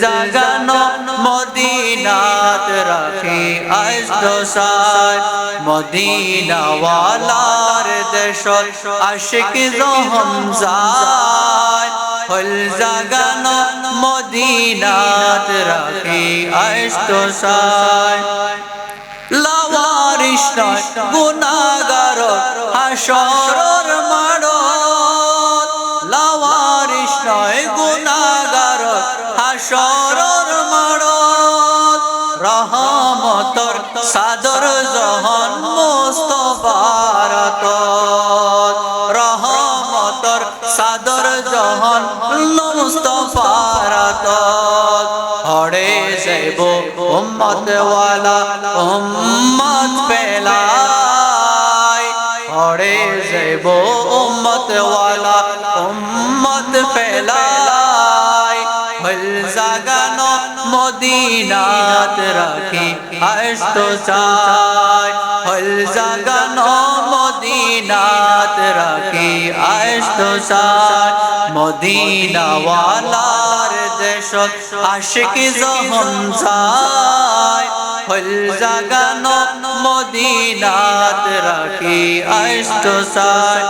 জাগানো মদিনাত রাখি আইসো সাই মদিনাওয়ালার দেশত আশিক যখন যায় হল জাগানো মদিনাত রাখি আইসো সাই লাওয়ারিস নয় গুনাহগার হাসরের মাঠত লাওয়ারিস নয় গুনাহগার হাসরের মাঠত রহমতর সাদর জহন মুস্তাফার আতত রহমতর সাদর জহন মুস্তাফার আতত হরে যাইব উম্মত ওয়ালা উম্মত পেলাই হরে যাইব উম্মত ওয়ালা উম্মত পেলাই হল জাগানো মদিনাত রাখি আইসো চাই হল জাগানো মদিনাত রাখি আইসো চাই মদিনাওয়ালার দেশত আশিক যখন যায় হল জাগানো মদিনাত রাখি আইসো চাই।